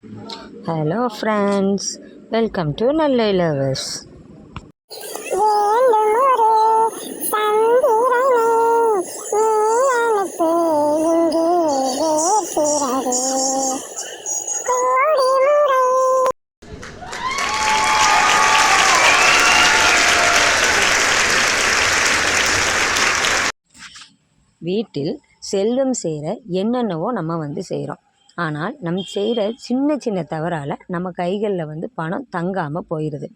Hello friends, welcome to நல்ல lovers. வீட்டில் செல்வம் சேர என்னென்னவோ நம்ம செய்கிறோம். ஆனால் செய்கிற சின்ன சின்ன தவறால் நம்ம கைகளில் பணம் தங்காமல் போயிடுது.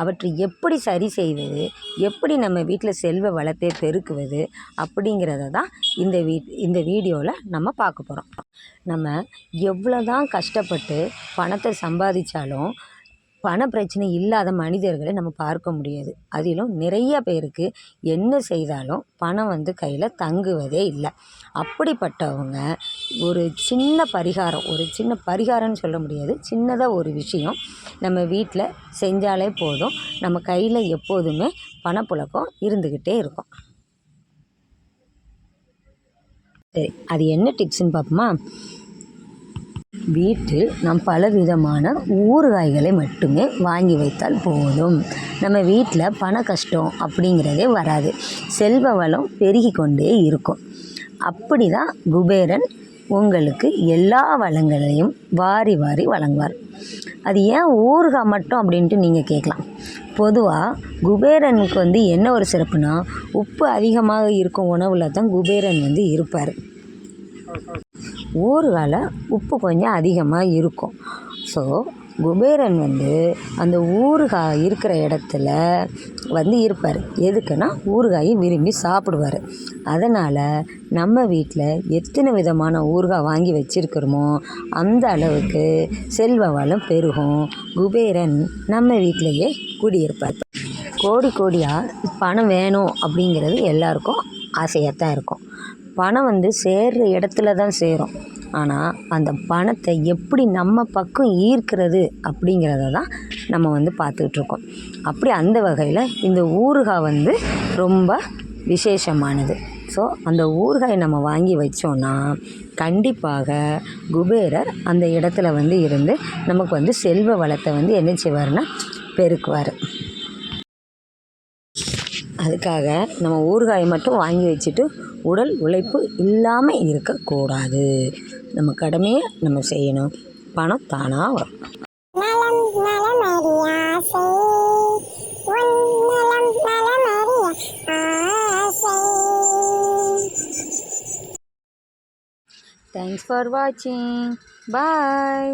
அவற்றை எப்படி சரி செய்வது, எப்படி நம்ம வீட்டில் செல்வ வளத்தை பெருக்குவது அப்படிங்கிறத தான் இந்த வீடியோவில் நம்ம பார்க்க போகிறோம். நம்ம எவ்வளோ தான் கஷ்டப்பட்டு பணத்தை சம்பாதிச்சாலும் பண பிரச்சனை இல்லாத மனிதர்களை நம்ம பார்க்க முடியாது. அதிலும் நிறைய பேருக்கு என்ன செய்தாலும் பணம் கையில் தங்குவதே இல்லை. அப்படிப்பட்டவங்க ஒரு சின்ன பரிகாரம்னு சொல்ல முடியாது, சின்னதாக ஒரு விஷயம் நம்ம வீட்டில் செஞ்சாலே போதும், நம்ம கையில் எப்போதுமே பணப்புழக்கம் இருந்துக்கிட்டே இருக்கும். சரி, அது என்ன டிப்ஸ்ன்னு பார்ப்போமா? வீட்டில் நாம் பலவிதமான ஊறுகாய்களை மட்டுமே வாங்கி வைத்தால் போதும். நம்ம வீட்டில் பண கஷ்டம் அப்படிங்கிறதே வராது, செல்வ வளம் பெருகி கொண்டே இருக்கும். அப்படி தான் குபேரன் உங்களுக்கு எல்லா வளங்களையும் வாரி வாரி வழங்குவார். அது ஏன் ஊறுகாய் மட்டும் அப்படின்ட்டு நீங்கள் கேட்கலாம். பொதுவாக குபேரனுக்கு என்ன ஒரு சிறப்புனா, உப்பு அதிகமாக இருக்கும் உணவில் தான் குபேரன் இருப்பார். ஊறுகாயில் உப்பு கொஞ்சம் அதிகமாக இருக்கும். ஸோ குபேரன் அந்த ஊறுகாய் இருக்கிற இடத்துல இருப்பார். எதுக்குன்னா ஊறுகாயை விரும்பி சாப்பிடுவார். அதனால் நம்ம வீட்டில் எத்தனை விதமான ஊறுகாய் வாங்கி வச்சுருக்கிறோமோ அந்த அளவுக்கு செல்வ வளம் பெருகும். குபேரன் நம்ம வீட்டிலையே குடியிருப்பார். கோடி கோடியாக பணம் வேணும் அப்படிங்கிறது எல்லாருக்கும் ஆசையாக தான் இருக்கும். பணம் சேர்கிற இடத்துல தான் சேரும். ஆனால் அந்த பணத்தை எப்படி நம்ம பக்கம் ஈர்க்கிறது அப்படிங்கிறத தான் நம்ம பார்த்துக்கிட்ருக்கோம். அப்படி அந்த வகையில் இந்த ஊறுகாய் ரொம்ப விசேஷமானது. ஸோ அந்த ஊறுகாயை நம்ம வாங்கி வச்சோன்னா கண்டிப்பாக குபேரர் அந்த இடத்துல இருந்து நமக்கு செல்வ வளத்தை என்ன செய்வார்னா பெருக்குவார். அதுக்காக நம்ம ஊறுகாயை மட்டும் வாங்கி வச்சுட்டு உடல் உழைப்பு இல்லாமல் இருக்கக்கூடாது. நம்ம கடமையை நம்ம செய்யணும், பணம் தானாக வரும். Thanks for watching. Bye.